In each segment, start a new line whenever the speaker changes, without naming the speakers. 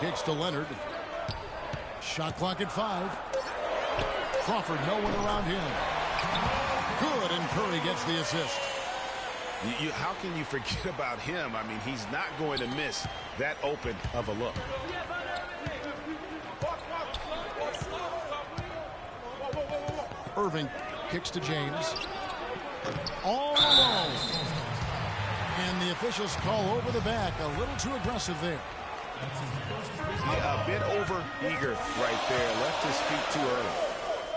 Kicks to Leonard. Shot clock at 5. Crawford, no one around him. Good, and Curry gets the assist.
How can you forget about him? I mean, he's not going to miss that open of a look.
Irving kicks to James. All alone. And the officials call over the back. A little too aggressive there.
Yeah, a bit over eager right there. Left his feet too early.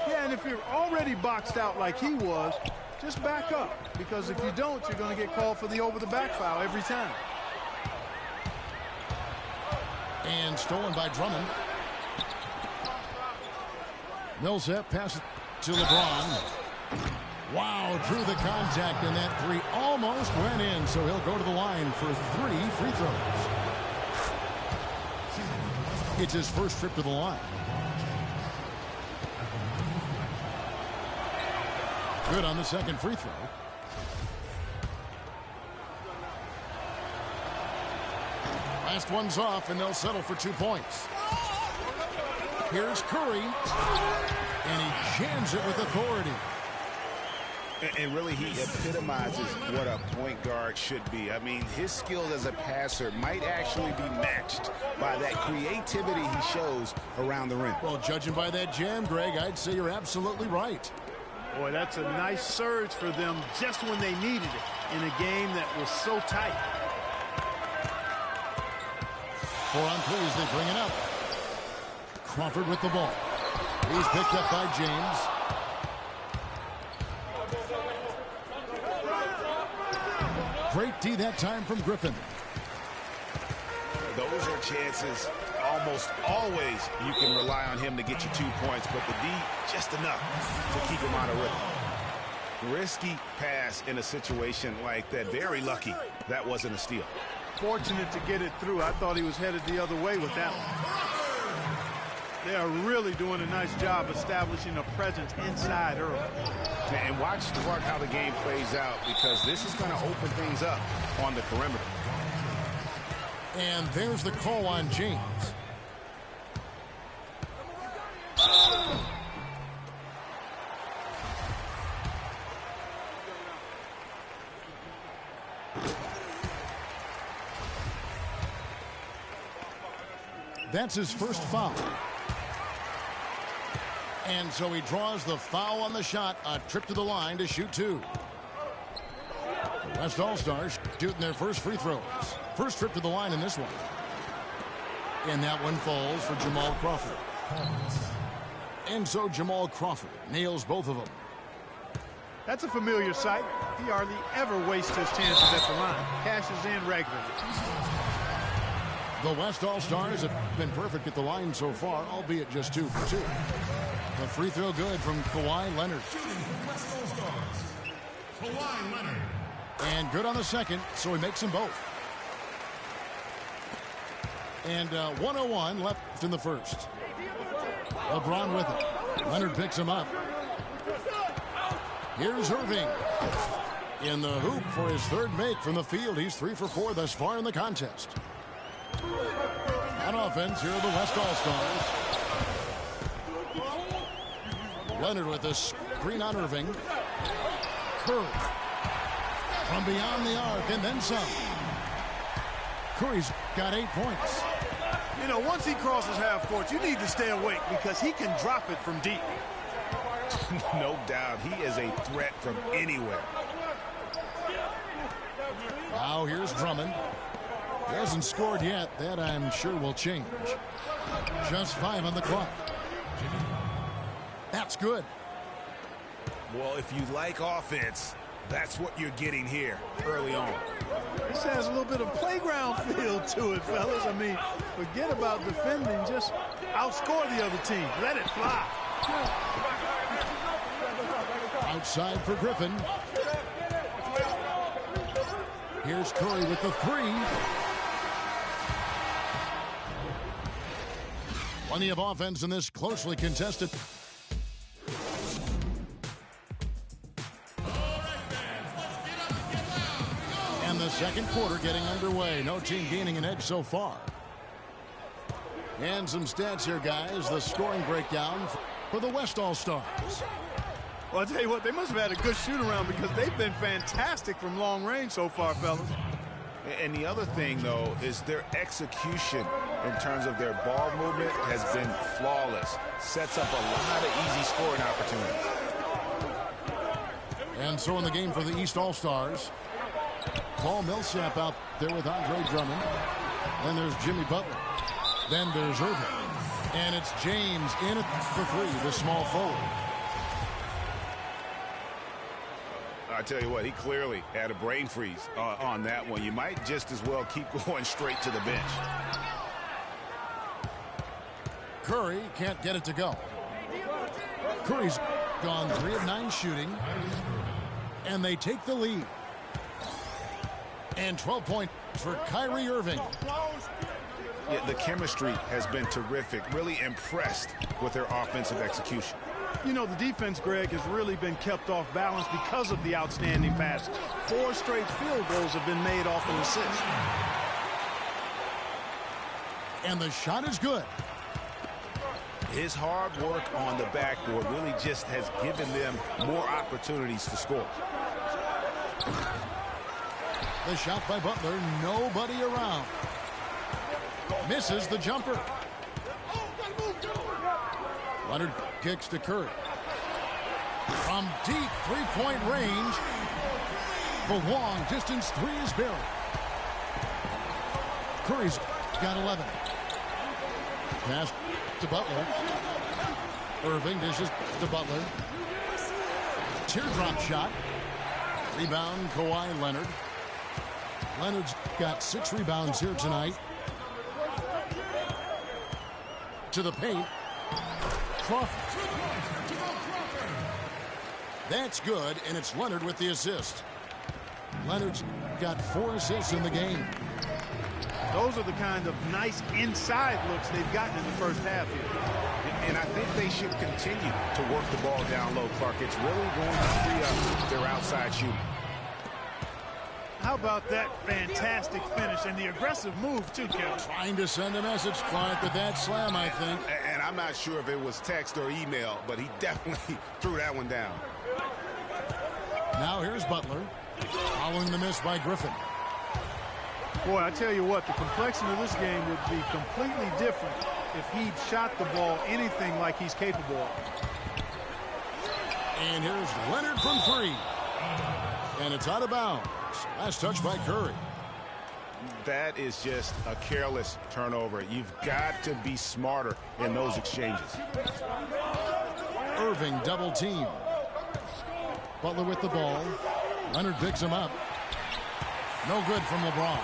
Yeah, and if you're already boxed out like he was, just back up. Because if you don't, you're going to get called for the over-the-back foul every time.
And stolen by Drummond. Millsap passes to LeBron. Wow, drew the contact, and that three almost went in. So he'll go to the line for 3 free throws. It's his first trip to the line. Good on the second free throw. Last one's off, and they'll settle for 2 points. Here's Curry, and he jams it with authority.
And really, he epitomizes what a point guard should be. I mean, his skills as a passer might actually be matched by that creativity he shows around the rim.
Well, judging by that jam, Greg, I'd say you're absolutely right.
Boy, that's a nice surge for them just when they needed it in a game that was so tight.
4 on 3 as they bring it up. Crawford with the ball. He's picked up by James. Great D that time from Griffin.
Those are chances almost always you can rely on him to get you 2 points, but the D just enough to keep him out of rhythm. Risky pass in a situation like that. Very lucky that wasn't a steal.
Fortunate to get it through. I thought he was headed the other way with that one. They are really doing a nice job establishing a presence inside early.
And watch how the game plays out, because this is going to open things up on the perimeter.
And there's the call on James. That's his first foul. And so he draws the foul on the shot. A trip to the line to shoot 2. The West All-Stars shooting their first free throws. First trip to the line in this one. And that one falls for Jamal Crawford. And so Jamal Crawford nails both of them.
That's a familiar sight. He hardly ever wastes his chances at the line. Cashes in regularly.
The West All-Stars have been perfect at the line so far, albeit just 2 for 2. The free throw good from Kawhi Leonard.
West All-Stars, Kawhi Leonard.
And good on the second, so he makes them both. And 1:01 left in the first. LeBron with it. Leonard picks him up. Here's Irving. In the hoop for his third make from the field. He's 3 for 4 thus far in the contest. On offense, here are the West All-Stars. Leonard with a screen on Irving. Curry. From beyond the arc and then some. Curry's got 8 points.
You know, once he crosses half court, you need to stay awake because he can drop it from deep.
No doubt. He is a threat from anywhere.
Now here's Drummond. He hasn't scored yet. That, I'm sure, will change. Just 5 on the clock. That's good.
Well, if you like offense, that's what you're getting here early on.
This has a little bit of playground feel to it, fellas. I mean, forget about defending. Just outscore the other team. Let it fly.
Outside for Griffin. Here's Curry with the 3. Plenty of offense in this closely contested. And the second quarter getting underway. No team gaining an edge so far. And some stats here, guys. The scoring breakdown for the West All-Stars.
Well, I'll tell you what, they must have had a good shoot-around because they've been fantastic from long range so far, fellas.
And the other thing, though, is their execution in terms of their ball movement has been flawless. Sets up a lot of easy scoring opportunities.
And so in the game for the East All-Stars, Paul Millsap out there with Andre Drummond. Then there's Jimmy Butler. Then there's Irving. And it's James in at the three, the small forward.
I tell you what, he clearly had a brain freeze on that one. You might just as well keep going straight to the bench.
Curry can't get it to go. Curry's gone 3 of 9 shooting. And they take the lead. And 12 points for Kyrie Irving.
Yeah, the chemistry has been terrific. Really impressed with their offensive execution.
You know, the defense, Greg, has really been kept off balance because of the outstanding passes. 4 straight field goals have been made off an assist.
And the shot is good.
His hard work on the backboard really just has given them more opportunities to score.
The shot by Butler, nobody around. Misses the jumper. Leonard kicks to Curry. From deep three-point range, the long distance three is buried. Curry's got 11. Pass to Butler. Irving dishes to Butler. Teardrop shot. Rebound, Kawhi Leonard. Leonard's got 6 rebounds here tonight. To the paint. Crawford. That's good, and it's Leonard with the assist. Leonard's got 4 assists in the game.
Those are the kind of nice inside looks they've gotten in the first half here.
And I think they should continue to work the ball down low, Clark. It's really going to free up their outside shooting.
How about that fantastic finish and the aggressive move, too, Kevin?
Trying to send a message, Clark, with that slam, I think.
And I'm not sure if it was text or email, but he definitely threw that one down.
Now here's Butler, following the miss by Griffin.
Boy, I tell you what, the complexion of this game would be completely different if he'd shot the ball anything like he's capable of.
And here's Leonard from 3. And it's out of bounds. Last touch by Curry.
That is just a careless turnover. You've got to be smarter in those exchanges.
Irving double team. Butler with the ball. Leonard picks him up. No good from LeBron.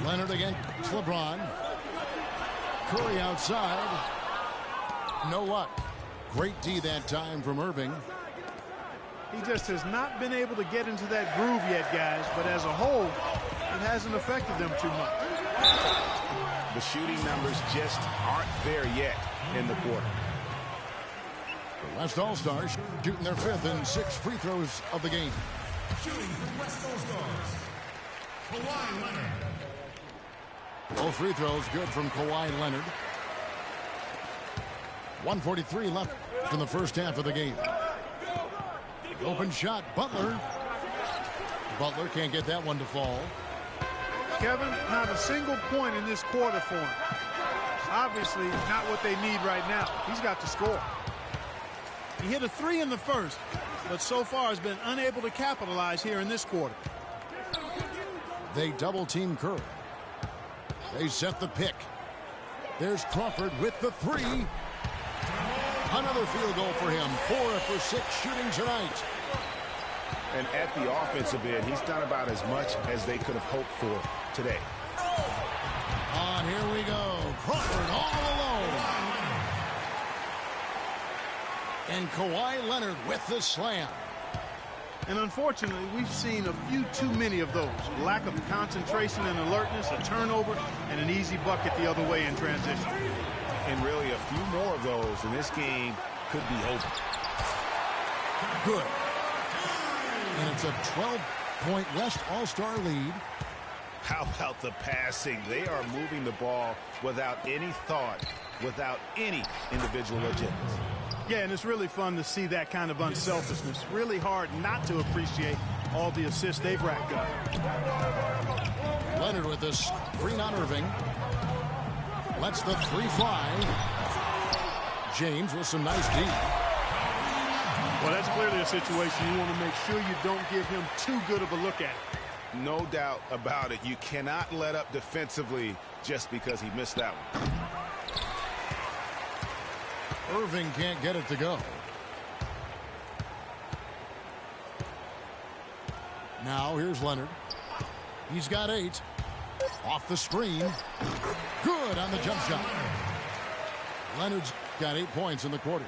Leonard against LeBron. Curry outside. No luck. Great D that time from Irving.
He just has not been able to get into that groove yet, guys, but as a whole, it hasn't affected them too much.
The shooting numbers just aren't there yet in the quarter.
The West All-Stars shooting their 5th and 6th free throws of the game.
Shooting the West All-Stars, Kawhi Leonard.
Both free throws good from Kawhi Leonard. 1:43 left in the first half of the game. Open shot, Butler. Butler can't get that one to fall.
Kevin, not a single point in this quarter for him. Obviously, not what they need right now. He's got to score. He hit a 3 in the first, but so far has been unable to capitalize here in this quarter.
They double team Curry. They set the pick. There's Crawford with the 3. Another field goal for him. 4 for 6 shooting tonight.
And at the offensive end, he's done about as much as they could have hoped for today.
On, here we go. Crawford all alone. And Kawhi Leonard with the slam.
And unfortunately, we've seen a few too many of those. Lack of concentration and alertness, a turnover, and an easy bucket the other way in transition.
And really a few more of those, and this game could be over.
Good. And it's a 12-point West All-Star lead.
How about the passing? They are moving the ball without any thought, without any individual agendas.
Yeah, and it's really fun to see that kind of unselfishness. Really hard not to appreciate all the assists they've racked up.
Leonard with this screen on Irving. Lets the three fly. James with some nice D.
Well, that's clearly a situation you want to make sure you don't give him too good of a look at.
No doubt about it. You cannot let up defensively just because he missed that one.
Irving can't get it to go. Now here's Leonard. He's got 8. Off the screen. Good on the jump shot. Leonard's got 8 points in the quarter.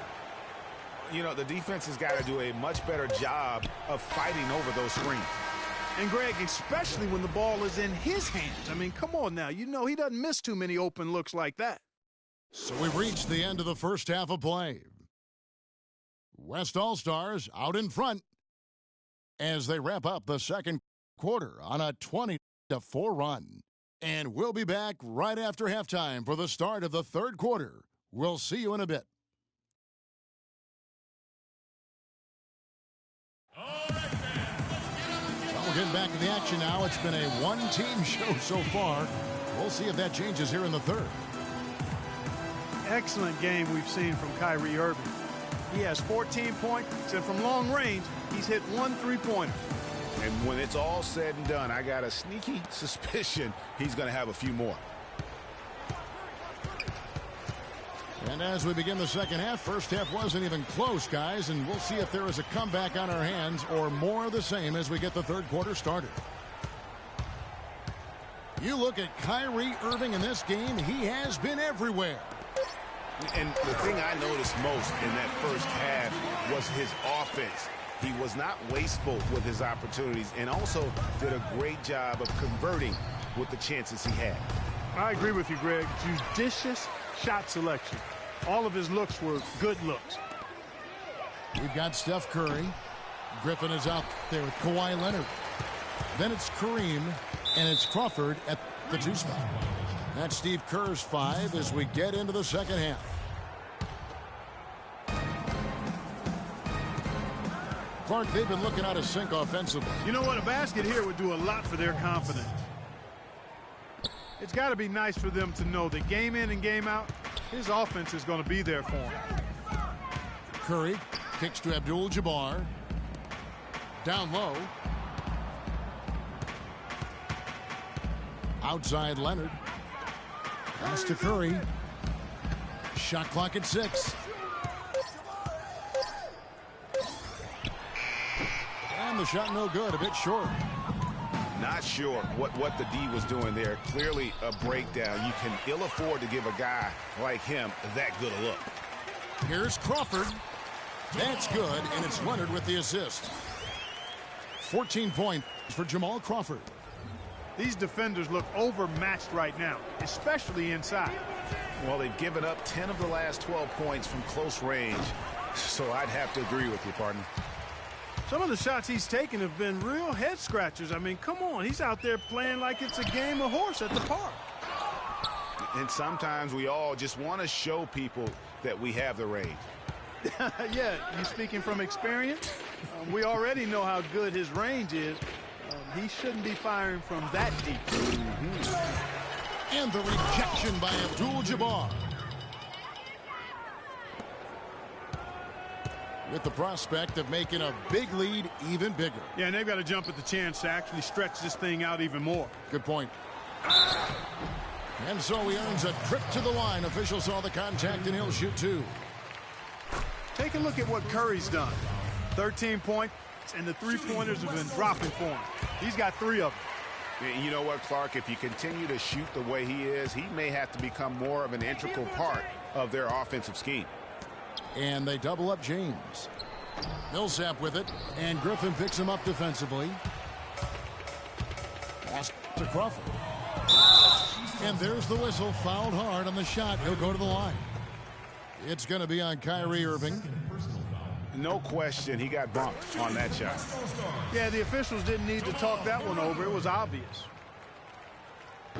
You know, the defense has got to do a much better job of fighting over those screens.
And, Greg, especially when the ball is in his hands. I mean, come on now. You know he doesn't miss too many open looks like that.
So we've reached the end of the first half of play. West All-Stars out in front as they wrap up the second quarter on a 20-4 run. And we'll be back right after halftime for the start of the third quarter. We'll see you in a bit. Well, we're getting back to the action now. It's been a one-team show so far. We'll see if that changes here in the third.
Excellent game we've seen from Kyrie Irving. He has 14 points, and from long range, he's hit 1 3-pointer.
And when it's all said and done, I got a sneaky suspicion he's going to have a few more.
And as we begin the second half, first half wasn't even close, guys, and we'll see if there is a comeback on our hands or more of the same as we get the third quarter started. You look at Kyrie Irving in this game, he has been everywhere.
And the thing I noticed most in that first half was his offense. He was not wasteful with his opportunities and also did a great job of converting with the chances he had.
I agree with you, Greg. Judicious shot selection. All of his looks were good looks.
We've got Steph Curry. Griffin is out there with Kawhi Leonard. Then it's Kareem, and it's Crawford at the 2 spot. That's Steve Kerr's 5 as we get into the second half. Clark, they've been looking out of sync offensively.
You know what? A basket here would do a lot for their confidence. It's got to be nice for them to know that game in and game out, his offense is going to be there for him.
Curry kicks to Abdul-Jabbar. Down low. Outside Leonard. Pass to Curry. Shot clock at 6. And the shot no good, a bit short.
Not sure what the D was doing there. Clearly a breakdown. You can ill afford to give a guy like him that good a look.
Here's Crawford. That's good, and it's Leonard with the assist. 14 points for Jamal Crawford.
These defenders look overmatched right now, especially inside.
Well, they've given up 10 of the last 12 points from close range, so I'd have to agree with you, partner.
Some of the shots he's taken have been real head scratchers. I mean, come on, he's out there playing like it's a game of horse at the park.
And sometimes we all just want to show people that we have the range.
Yeah, you speaking from experience? We already know how good his range is. He shouldn't be firing from that deep.
And the rejection by Abdul-Jabbar. With the prospect of making a big lead even bigger.
Yeah, and they've got to jump at the chance to actually stretch this thing out even more.
Good point. And so he earns a trip to the line. Officials saw the contact, and he'll shoot 2.
Take a look at what Curry's done. 13 points, and the three-pointers have been dropping for him. He's got 3 of them.
You know what, Clark? If you continue to shoot the way he is, he may have to become more of an integral part of their offensive scheme.
And they double up James. Millsap with it, and Griffin picks him up defensively. Pass to Crawford. And there's the whistle. Fouled hard on the shot. He'll go to the line. It's going to be on Kyrie Irving.
No question, he got bumped on that shot.
Yeah, the officials didn't need to talk that one over. It was obvious.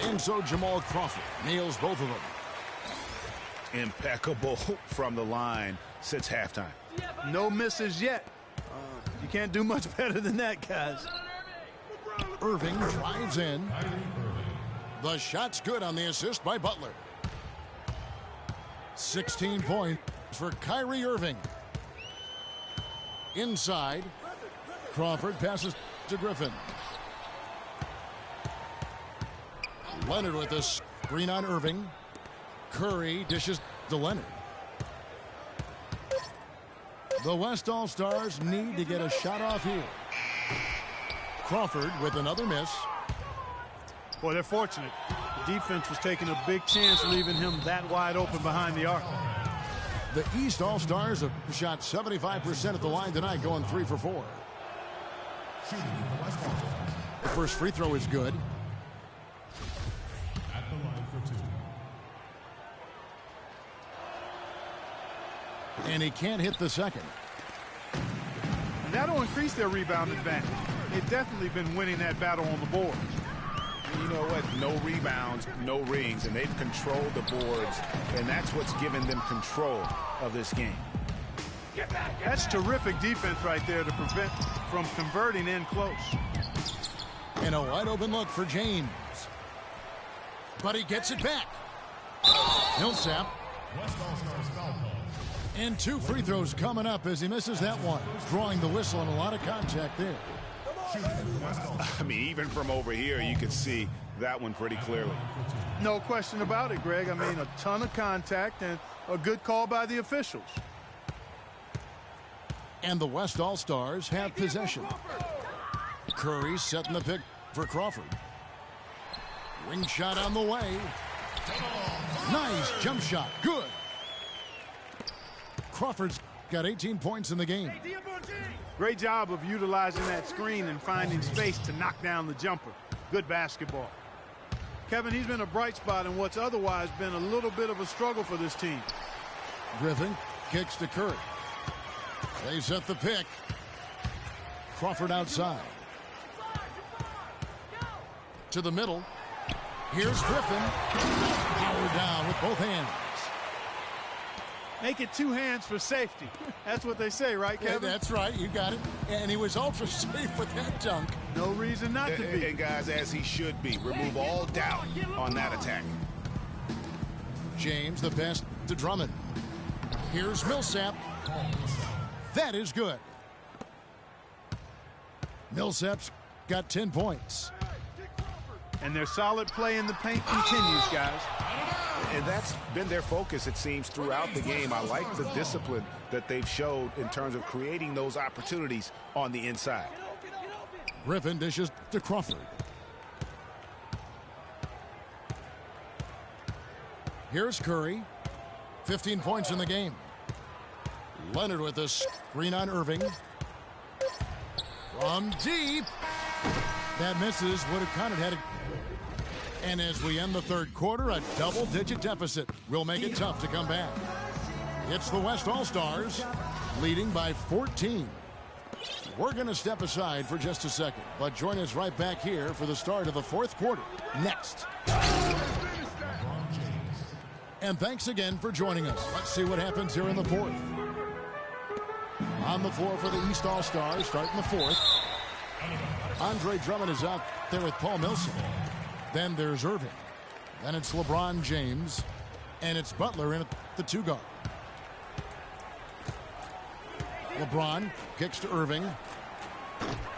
And so Jamal Crawford nails both of them.
Impeccable from the line since halftime.
No misses yet. You can't do much better than that, guys.
Irving drives in. The shot's good on the assist by Butler. 16 points for Kyrie Irving. Inside, Crawford passes to Griffin. Leonard with a screen on Irving. Curry dishes to Leonard. The West All-Stars need to get a shot off here. Crawford with another miss.
Boy, they're fortunate. The defense was taking a big chance leaving him that wide open behind the arc.
The East All-Stars have shot 75% at the line tonight, going 3 for 4. The first free throw is good.
At the line for 2.
And he can't hit the second.
And that'll increase their rebound advantage. They've definitely been winning that battle on the board.
You know what? No rebounds, no rings, and they've controlled the boards, and that's what's given them control of this game.
That's terrific defense right there to prevent from converting in close.
And a wide open look for James. But he gets it back. Millsap.
West All-Stars foul call.
And 2 free throws coming up as he misses that one. Drawing the whistle and a lot of contact there.
I mean, even from over here, you can see that one pretty clearly.
No question about it, Greg. I mean, a ton of contact and a good call by the officials.
And the West All-Stars have possession. Curry setting the pick for Crawford. Wing shot on the way. Nice jump shot. Good. Crawford's got 18 points in the game.
Great job of utilizing that screen and finding space to knock down the jumper. Good basketball. Kevin, he's been a bright spot in what's otherwise been a little bit of a struggle for this team.
Griffin kicks to Curry. They set the pick. Crawford outside. To the middle. Here's Griffin. Power down with both hands.
Make it 2 hands for safety. That's what they say, right, Kevin?
Yeah, that's right. You got it. And he was ultra safe with that dunk.
No reason not to be.
And guys, as he should be, remove all doubt on that attack.
James, the pass to Drummond. Here's Millsap. That is good. Millsap's got 10 points.
And their solid play in the paint continues, guys.
And that's been their focus, it seems, throughout the game. I like the discipline that they've showed in terms of creating those opportunities on the inside.
Griffin dishes to Crawford. Here's Curry. 15 points in the game. Leonard with a screen on Irving. From deep. That misses. Would have counted had it. And as we end the third quarter, a double-digit deficit will make it tough to come back. It's the West All-Stars leading by 14. We're going to step aside for just a second, but join us right back here for the start of the fourth quarter next. And thanks again for joining us. Let's see what happens here in the fourth. On the floor for the East All-Stars, starting the fourth. Andre Drummond is out there with Paul Millsap. Then there's Irving. Then it's LeBron James. And it's Butler in at the 2 guard. LeBron kicks to Irving.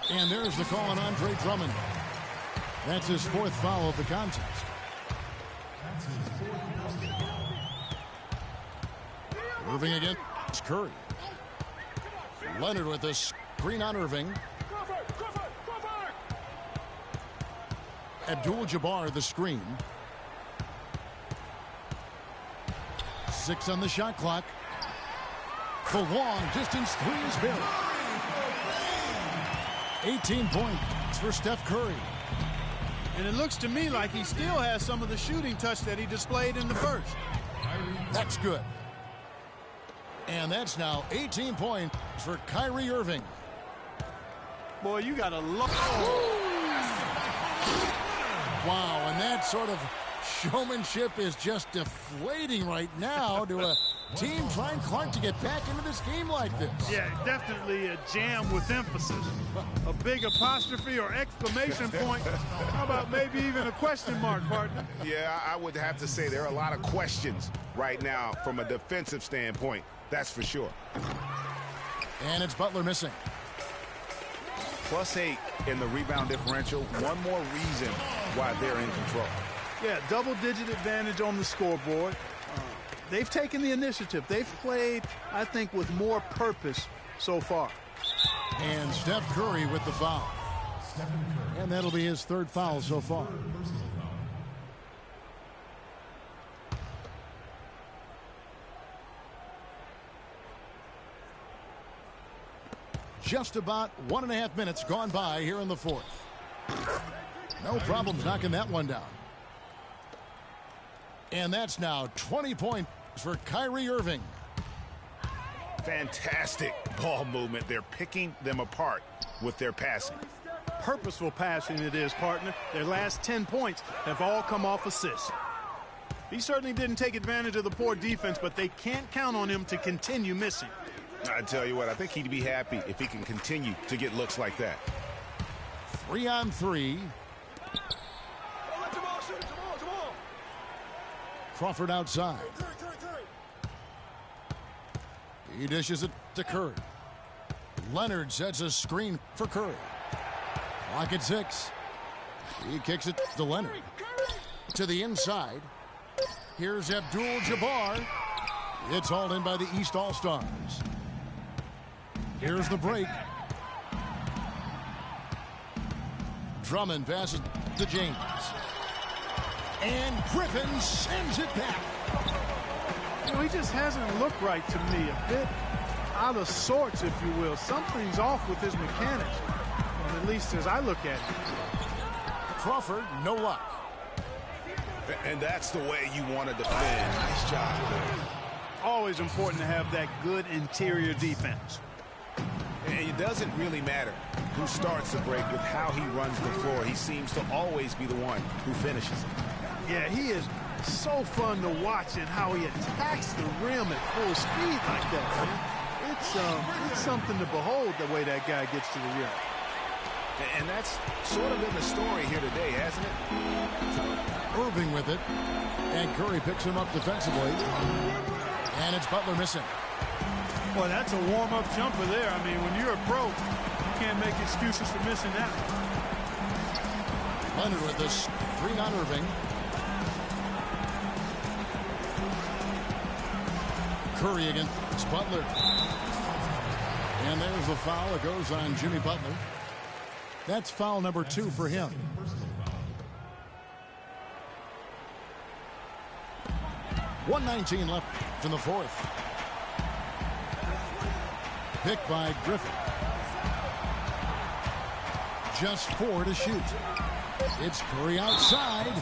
And there's the call on Andre Drummond. That's his 4th foul of the contest. Irving against Curry. Leonard with a screen on Irving. Abdul-Jabbar the screen. 6 on the shot clock. The long distance 3 is buried. 18 points for Steph Curry.
And it looks to me like he still has some of the shooting touch that he displayed in the first.
That's good. And that's now 18 points for Kyrie Irving.
Boy, you got to love.
Wow, and that that sort of showmanship is just deflating right now to a team trying, Clark, to get back into this game like this.
Yeah, definitely a jam with emphasis. A big apostrophe or exclamation point. How about maybe even a question mark, partner?
Yeah, I would have to say there are a lot of questions right now from a defensive standpoint. That's for sure.
And it's Butler missing.
+8 in the rebound differential. One more reason why they're in control.
Yeah, double-digit advantage on the scoreboard. They've taken the initiative. They've played, I think, with more purpose so far.
And Steph Curry with the foul. And that'll be his third foul so far. Just about 1.5 minutes gone by here in the fourth. No problems knocking that one down. And that's now 20 points for Kyrie Irving.
Fantastic ball movement. They're picking them apart with their passing.
Purposeful passing it is, partner. Their last 10 points have all come off assists. He certainly didn't take advantage of the poor defense, but they can't count on him to continue missing.
I tell you what, I think he'd be happy if he can continue to get looks like that.
3-on-3. Crawford outside. He dishes it to Curry. Leonard sets a screen for Curry. Clock at 6. He kicks it to Leonard. To the inside. Here's Abdul-Jabbar. It's hauled in by the East All-Stars. Here's the break. Drummond passes to James. And Griffin sends it back.
You know, he just hasn't looked right to me. A bit out of sorts, if you will. Something's off with his mechanics, at least as I look at it.
Crawford, no luck.
And that's the way you want to defend. Nice job there.
Always important to have that good interior defense.
And it doesn't really matter who starts the break with how he runs the floor. He seems to always be the one who finishes it.
Yeah, he is so fun to watch and how he attacks the rim at full speed like that, man. It's something to behold the way that guy gets to the rim.
And that's sort of been the story here today, hasn't it?
Irving with it. And Curry picks him up defensively. And it's Butler missing.
Boy, that's a warm-up jumper there. I mean, when you're a pro, you can't make excuses for missing that.
Leonard with this screen on Irving. Curry against Butler. And there's the foul. It goes on Jimmy Butler. That's foul number 2 for him. .119 left in the fourth. Picked by Griffin. Just 4 to shoot. It's Curry outside.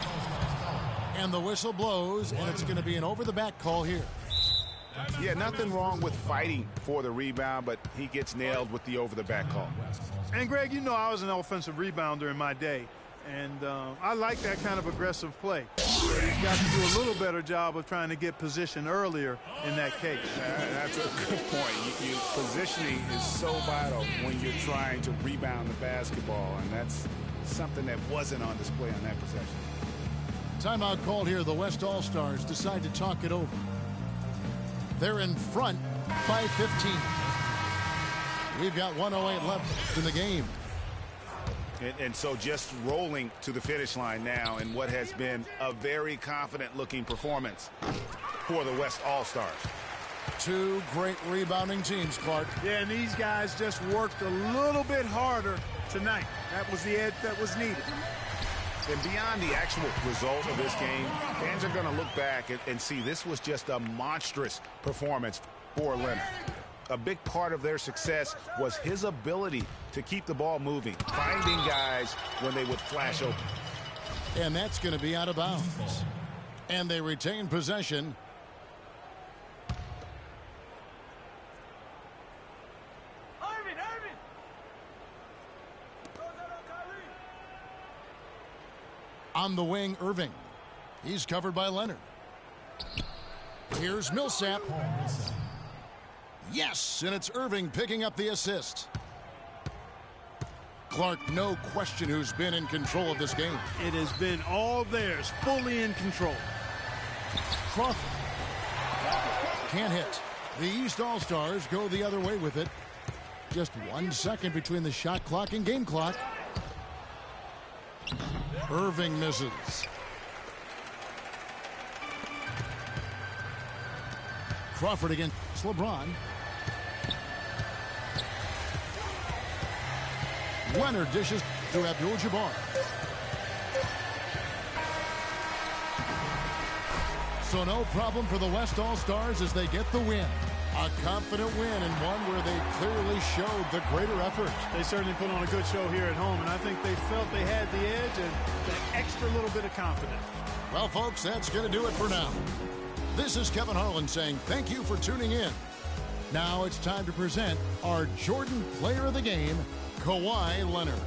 And the whistle blows, and it's going to be an over-the-back call here.
Yeah, nothing wrong with fighting for the rebound, but he gets nailed with the over-the-back call.
And, Greg, you know I was an offensive rebounder in my day, and I like that kind of aggressive play. He's got to do a little better job of trying to get position earlier in that case.
That's a good point. Positioning is so vital when you're trying to rebound the basketball, and that's something that wasn't on display on that possession.
Timeout called here. The West All-Stars decide to talk it over. They're in front by 15. We've got 1:08 left in the game.
And so just rolling to the finish line now in what has been a very confident-looking performance for the West All-Stars.
2 great rebounding teams, Clark.
Yeah, and these guys just worked a little bit harder tonight. That was the edge that was needed.
And beyond the actual result of this game, fans are going to look back and see this was just a monstrous performance for Leonard. A big part of their success was his ability to keep the ball moving, finding guys when they would flash open.
And that's going to be out of bounds. And they retain possession. On the wing, Irving. He's covered by Leonard. Here's Millsap. Yes, and it's Irving picking up the assist. Clark, no question who's been in control of this game.
It has been all theirs, fully in control.
Crawford. Can't hit. The East All-Stars go the other way with it. Just 1 second between the shot clock and game clock. Irving misses. Crawford against LeBron. Leonard dishes to Abdul-Jabbar. So no problem for the West All-Stars as they get the win. A confident win and one where they clearly showed the greater effort.
They certainly put on a good show here at home, and I think they felt they had the edge and that extra little bit of confidence.
Well, folks, that's going to do it for now. This is Kevin Harlan saying thank you for tuning in. Now it's time to present our Jordan Player of the Game, Kawhi Leonard.